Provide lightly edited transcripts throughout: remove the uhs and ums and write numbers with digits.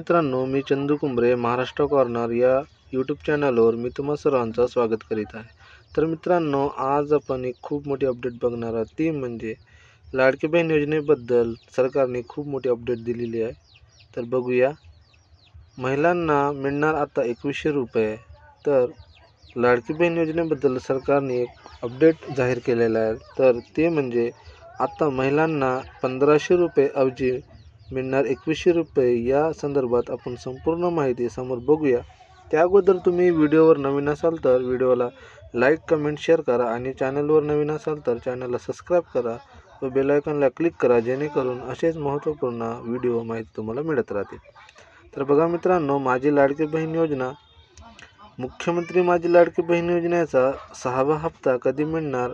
मित्रांनो, मी चंदू कुंबरे महाराष्ट्र कॉर्नर या यूट्यूब चॅनलवर मी तुम्हा सर्वांचं स्वागत करीत आहे। तर मित्रांनो, आज आपण एक खूप मोठी अपडेट बघणार आहोत, ती म्हणजे लाडकी बहीण योजनेबद्दल सरकारने खूप मोठी अपडेट दिलेली आहे। तर बघूया। महिलांना मिळणार आता 2100 रुपये। तर लाडकी बहीण योजनेबद्दल सरकारने एक अपडेट जाहीर केलेला आहे, तर ते म्हणजे आता महिलांना 1500 रुपये ऐवजी मिळणार 2100 रुपये। या संदर्भात आपण संपूर्ण माहिती समोर बघूया। त्या अगोदर तुम्ही व्हिडिओवर नवीन असाल तर व्हिडिओला लाईक, कमेंट, शेअर करा आणि चॅनलवर नवीन असाल तर चॅनलला सबस्क्राईब करा व बेल आयकॉनला क्लिक करा, जेणेकरून असेच महत्त्वपूर्ण व्हिडिओ माहिती तुम्हाला मिळत राहतील। तर बघा मित्रांनो, माझी लाडकी बहीण योजना, मुख्यमंत्री माझी लाडकी बहीण योजनेचा 6वा हप्ता कधी मिळणार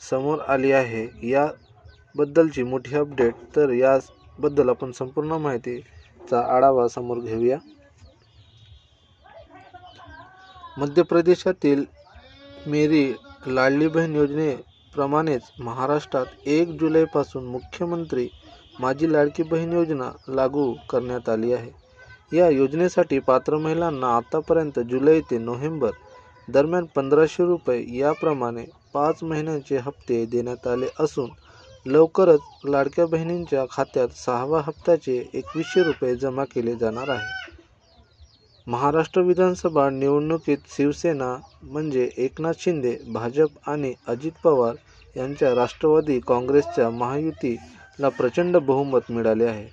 समोर आली आहे। याबद्दलची मोठी अपडेट। तर याबद्दल आपण संपूर्ण माहितीचा आढावा समोर घेऊया। मध्य प्रदेशातील मेरी लाडली बहीण योजनेप्रमाणेच महाराष्ट्रात 1 जुलैपासून मुख्यमंत्री माझी लाडकी बहीण योजना लागू करण्यात आली आहे। या योजनेसाठी पात्र महिलांना आतापर्यंत जुलै ते नोव्हेंबर दरम्यान 1500 रुपये याप्रमाणे 5 महिन्यांचे हप्ते देण्यात आले असून लवकरच लाडक्या बहिणींच्या खात्यात 6व्या हप्त्याचे 2100 रुपये जमा केले जाणार आहे। महाराष्ट्र विधानसभा निवडणुकीत शिवसेना म्हणजे एकनाथ शिंदे, भाजप आणि अजित पवार यांच्या राष्ट्रवादी काँग्रेसच्या महायुतीला प्रचंड बहुमत मिळाले आहे।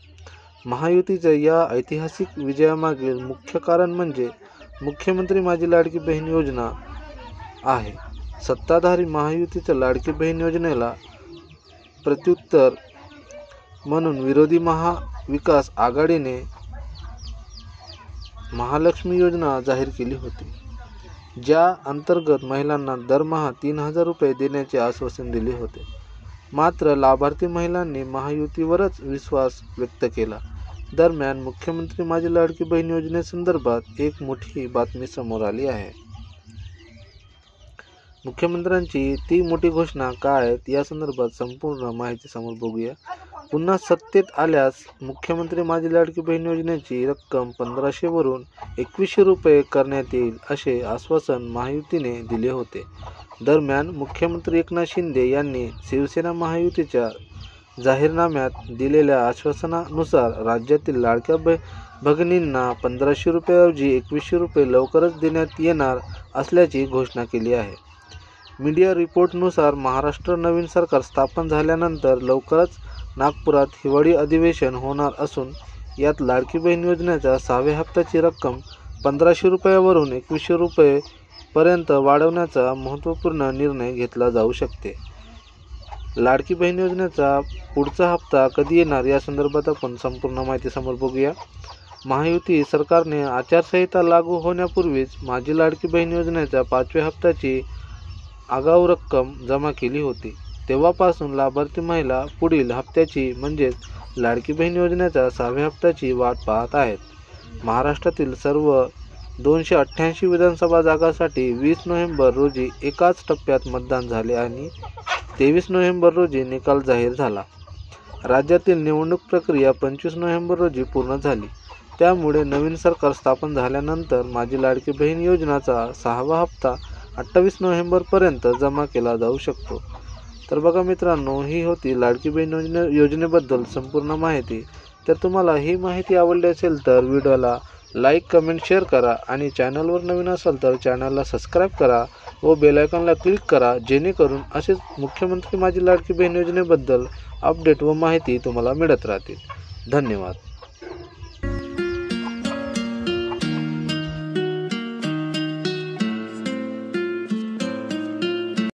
महायुतीच्या या ऐतिहासिक विजयामागील मुख्य कारण म्हणजे मुख्यमंत्री माझी लाडकी बहीण योजना आहे। सत्ताधारी महायुतीच्या लाडकी बहीण योजनेला प्रत्युत्तर म्हणून विरोधी महाविकास आघाडीने महालक्ष्मी योजना जाहीर केली होती, ज्या अंतर्गत महिलांना दरमहा 3000 रुपये देण्याचे आश्वासन दिले होते। मात्र लाभार्थी महिलांनी महायुतीवरच विश्वास व्यक्त केला। दरम्यान मुख्यमंत्री माझी लाडकी बहीण योजनेसंदर्भात एक मोठी बातमी समोर आली आहे। मुख्यमंत्र्यांची ती मोठी घोषणा काय आहे या संदर्भात संपूर्ण माहिती समोर बघूया। पुन्हा सत्तेत आल्यास मुख्यमंत्री माझी लाडकी बहीण योजनेची रक्कम 1500 वरून 2100 रुपये करण्यात येईल असे आश्वासन महायुतीने दिले होते। दरम्यान मुख्यमंत्री एकनाथ शिंदे यांनी शिवसेना महायुतीच्या जाहीरनाम्यात दिलेल्या आश्वासनानुसार राज्यातील लाडक्या भगिनींना 1500 रुपयाऐवजी 2100 रुपये लवकरच देण्यात येणार असल्याची घोषणा केली आहे। मीडिया रिपोर्टनुसार महाराष्ट्र नवीन सरकार स्थापन झाल्यानंतर लवकरच नागपुरात हिवाळी अधिवेशन होणार असून यात लाडकी बहीण योजनेच्या 6व्या हप्त्याची रक्कम 1500 रुपयावरून 2100 रुपये पर्यंत वाढवण्याचा महत्त्वपूर्ण निर्णय घेतला जाऊ शकते। लाडकी बहीण योजनेचा पुढचा हप्ता कधी येणार या संदर्भात आपण संपूर्ण माहिती समोर बघूया। महायुती सरकारने आचारसंहिता लागू होण्यापूर्वीच माझी लाडकी बहीण योजनेच्या 5व्या हप्त्याची आगाऊ रक्कम जमा केली होती। तेव्हापासून लाभार्थी महिला पुढील हप्त्याची म्हणजेच लाडकी बहीण योजनेच्या 6व्या हप्त्याची वाट पाहत आहेत। महाराष्ट्रातील सर्व 288 विधानसभा जागांसाठी 20 नोव्हेंबर रोजी एकाच टप्प्यात मतदान झाले आणि 23 नोव्हेंबर रोजी निकाल जाहीर झाला। राज्यातील निवडणूक प्रक्रिया 25 नोव्हेंबर रोजी पूर्ण झाली। त्यामुळे नवीन सरकार स्थापन झाल्यानंतर माझी लाडकी बहीण योजनेचा 6वा हप्ता 28 नोव्हेंबरपर्यंत जमा केला जाऊ शकतो। तर बघा मित्रांनो, ही होती लाडकी बहीण योजनेबद्दल संपूर्ण माहिती। तर तुम्हाला ही माहिती आवडली असेल तर व्हिडिओला लाईक, कमेंट, शेअर करा आणि चॅनलवर नवीन असाल तर चॅनलला सबस्क्राईब करा व बेल आयकॉनला क्लिक करा, जेणेकरून असेच मुख्यमंत्री माझी लाडकी बहीण योजनेबद्दल अपडेट व माहिती तुम्हाला मिळत राहतील। धन्यवाद।